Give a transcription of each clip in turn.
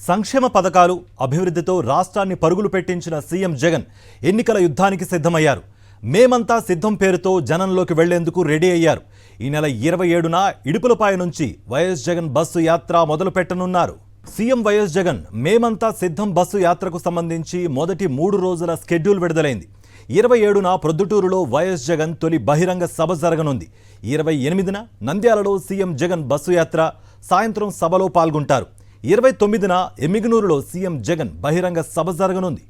సంక్షేమ పథకాలు అభివృద్ధితో రాష్ట్రాన్ని పరుగులు పెట్టించిన సీఎం జగన్ ఎన్నికల యుద్ధానికి సిద్ధమయ్యారు. మేమంతా సిద్ధం పేరుతో జనంలోకి వెళ్లేందుకు రెడీ అయ్యారు. ఈ నెల 27న ఇడుపులపాయ నుంచి వైఎస్ జగన్ బస్సు యాత్ర మొదలు పెట్టనున్నారు. సీఎం వైఎస్ జగన్ మేమంతా సిద్ధం బస్సు యాత్రకు సంబంధించి మొదటి 3 రోజుల షెడ్యూల్ విడుదలైంది. 27న ప్రొద్దుటూరులో వైఎస్ జగన్ తొలి బహిరంగ సభ జరగనుంది. 28న నంద్యాలలో సీఎం జగన్ బస్సు యాత్ర, సాయంత్రం సభలో పాల్గొంటారు. 29న ఎమ్మిగనూరులో సీఎం జగన్ బహిరంగ సభ జరగనుంది.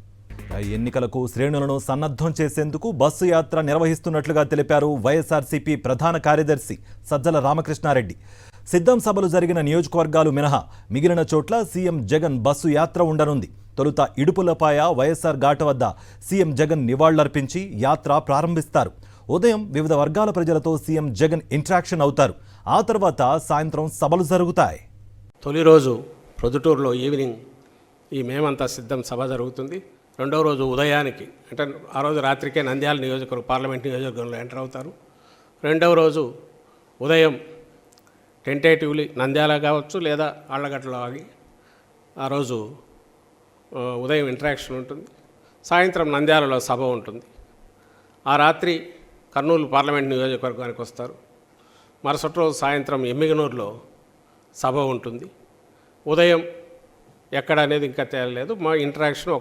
ఎన్నికలకు శ్రేణులను సన్నద్ధం చేసేందుకు బస్సు యాత్ర నిర్వహిస్తున్నట్లుగా తెలిపారు వైఎస్ఆర్సీపీ ప్రధాన కార్యదర్శి సజ్జల రామకృష్ణారెడ్డి. సిద్ధం సభలు జరిగిన నియోజకవర్గాలు మినహా మిగిలిన చోట్ల సీఎం జగన్ బస్సు యాత్ర ఉండనుంది. తొలుత ఇడుపులపాయ వైఎస్ఆర్ ఘాట్ వద్ద సీఎం జగన్ నివాళులర్పించి యాత్ర ప్రారంభిస్తారు. ఉదయం వివిధ వర్గాల ప్రజలతో సీఎం జగన్ ఇంటరాక్షన్ అవుతారు. ఆ తర్వాత సాయంత్రం సభలు జరుగుతాయి. తొలి రోజు ప్రొద్దుటూరులో ఈవినింగ్ ఈ మేమంతా సిద్ధం సభ జరుగుతుంది. రెండవ రోజు ఉదయానికి అంటే ఆ రోజు రాత్రికే నంద్యాల నియోజకవర్గం పార్లమెంట్ నియోజకవర్గంలో ఎంటర్ అవుతారు. రెండవ రోజు ఉదయం టెంటేటివ్లీ నంద్యాల కావచ్చు లేదా ఆళ్లగడ్డలో ఆగి ఆ రోజు ఉదయం ఇంటరాక్షన్ ఉంటుంది. సాయంత్రం నంద్యాలలో సభ ఉంటుంది. ఆ రాత్రి కర్నూలు పార్లమెంట్ నియోజకవర్గానికి వస్తారు. మరుసటి రోజు సాయంత్రం ఎమ్మిగనూరులో సభ ఉంటుంది. ఉదయం ఎక్కడ అనేది ఇంకా తేలలేదు. మా ఇంటరాక్షన్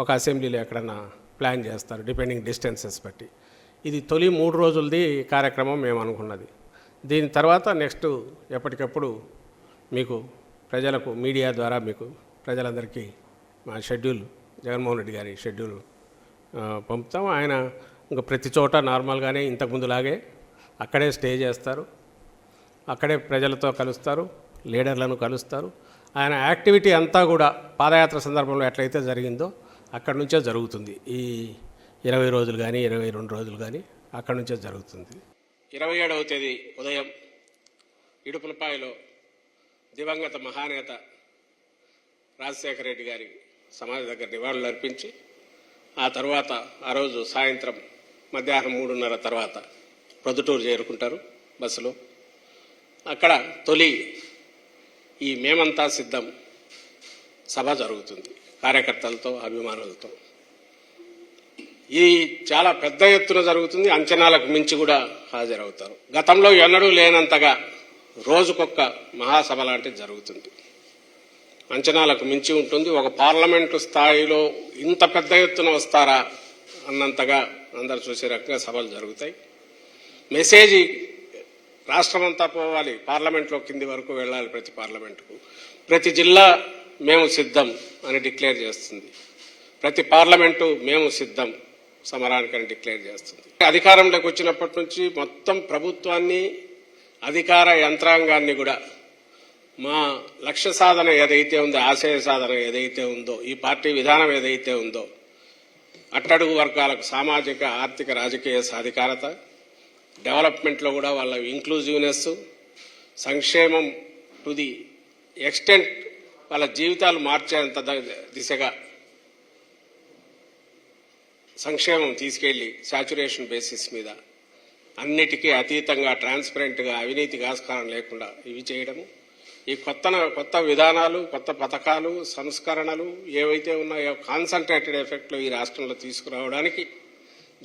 ఒక అసెంబ్లీలో ఎక్కడన్నా ప్లాన్ చేస్తారు డిపెండింగ్ డిస్టెన్సెస్ బట్టి. ఇది తొలి 3 రోజులది కార్యక్రమం మేము అనుకున్నది. దీని తర్వాత నెక్స్ట్ ఎప్పటికప్పుడు మీకు ప్రజలకు మీడియా ద్వారా మీకు ప్రజలందరికీ మా షెడ్యూల్ జగన్మోహన్ రెడ్డి గారి షెడ్యూల్ పంపుతాం. ఆయన ఇంకా ప్రతి చోట నార్మల్గానే ఇంతకుముందులాగే అక్కడే స్టే చేస్తారు, అక్కడే ప్రజలతో కలుస్తారు, లీడర్లను కలుస్తారు. ఆయన యాక్టివిటీ అంతా కూడా పాదయాత్ర సందర్భంలో ఎట్లయితే జరిగిందో అక్కడి నుంచే జరుగుతుంది. ఈ 20 రోజులు కానీ 22 రోజులు కానీ అక్కడి నుంచే జరుగుతుంది. 27వ తేదీ ఉదయం ఇడుపులపాయలో దివంగత మహానేత రాజశేఖర రెడ్డి గారి సమాధి దగ్గర నివాళులు అర్పించి ఆ తర్వాత ఆ రోజు సాయంత్రం మధ్యాహ్నం 3:30 తర్వాత ప్రొద్దుటూరు చేరుకుంటారు బస్సులో. అక్కడ తొలి ఈ మేమంతా సిద్ధం సభ జరుగుతుంది కార్యకర్తలతో, అభిమానులతో. ఇది చాలా పెద్ద ఎత్తున జరుగుతుంది. అంచనాలకు మించి కూడా హాజరవుతారు. గతంలో ఎన్నడూ లేనంతగా రోజుకొక్క మహాసభ లాంటిది జరుగుతుంది. అంచనాలకు మించి ఉంటుంది. ఒక పార్లమెంటు స్థాయిలో ఇంత పెద్ద ఎత్తున వస్తారా అన్నంతగా అందరు చూసే రకంగా సభలు జరుగుతాయి. మెసేజ్ రాష్ట్రమంతా పోవాలి, పార్లమెంట్లో కింది వరకు వెళ్ళాలి. ప్రతి పార్లమెంటుకు, ప్రతి జిల్లా మేము సిద్ధం అని డిక్లేర్ చేస్తుంది. ప్రతి పార్లమెంటు మేము సిద్ధం సమరానికని డిక్లేర్ చేస్తుంది. అధికారంలోకి వచ్చినప్పటి నుంచి మొత్తం ప్రభుత్వాన్ని, అధికార యంత్రాంగాన్ని కూడా మా లక్ష్య సాధన ఏదైతే ఉందో, ఆశయ సాధన ఏదైతే ఉందో, ఈ పార్టీ విధానం ఏదైతే ఉందో, అట్టడుగు వర్గాలకు సామాజిక, ఆర్థిక, రాజకీయ సాధికారత, డెవలప్మెంట్లో కూడా వాళ్ళ ఇంక్లూజివ్నెస్, సంక్షేమం టు ది ఎక్స్టెంట్ వాళ్ళ జీవితాలు మార్చేంత దిశగా సంక్షేమం తీసుకెళ్లి సాచురేషన్ బేసిస్ మీద అన్నిటికీ అతీతంగా ట్రాన్స్పరెంట్గా అవినీతికి ఆస్కారం లేకుండా ఇవి చేయడము, ఈ కొత్త విధానాలు, కొత్త పథకాలు, సంస్కరణలు ఏవైతే ఉన్నాయో కాన్సన్ట్రేటెడ్ ఎఫెక్ట్లో ఈ రాష్ట్రంలో తీసుకురావడానికి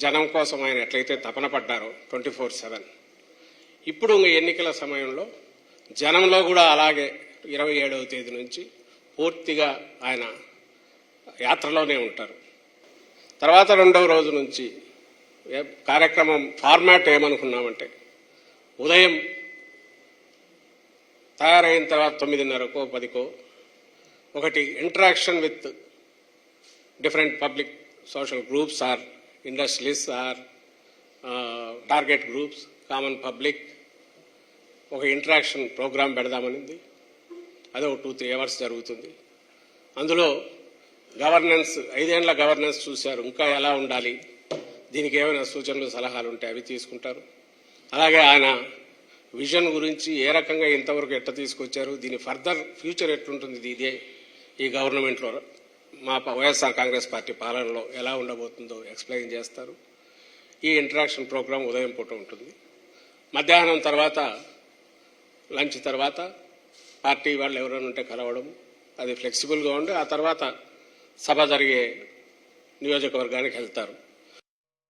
జనం కోసం ఆయన ఎట్లయితే తపన పడ్డారో 24/7 ఇప్పుడు ఎన్నికల సమయంలో జనంలో కూడా అలాగే 27వ తేదీ నుంచి పూర్తిగా ఆయన యాత్రలోనే ఉంటారు. తర్వాత 2వ రోజు నుంచి కార్యక్రమం ఫార్మాట్ ఏమనుకున్నామంటే ఉదయం తయారైన తర్వాత 9:30కో 10కో ఒకటి interaction with different public social groups or industrialist or target groups, common public ఒక ఇంటరాక్షన్ ప్రోగ్రాం పెడదామనింది. అదే ఒక 2-3 అవర్స్ జరుగుతుంది. అందులో గవర్నెన్స్, 5 ఏళ్ల గవర్నెన్స్ చూశారు, ఇంకా ఎలా ఉండాలి, దీనికి ఏమైనా సూచనలు సలహాలు ఉంటే అవి తీసుకుంటారు. అలాగే ఆయన విజన్ గురించి ఏ రకంగా ఇంతవరకు ఎట్లా తీసుకొచ్చారు, దీని ఫర్దర్ ఫ్యూచర్ ఎట్లుంటుంది, ఇదే ఈ గవర్నమెంట్లో మా వైఎస్ఆర్ కాంగ్రెస్ పార్టీ పాలనలో ఎలా ఉండబోతుందో ఎక్స్ప్లెయిన్ చేస్తారు. ఈ ఇంటరాక్షన్ ప్రోగ్రాం ఉదయం పూట ఉంటుంది. మధ్యాహ్నం తర్వాత లంచ్ తర్వాత పార్టీ వాళ్ళు ఎవరైనా ఉంటే కలవడం, అది ఫ్లెక్సిబుల్గా ఉండి ఆ తర్వాత సభ జరిగే నియోజకవర్గానికి వెళ్తారు.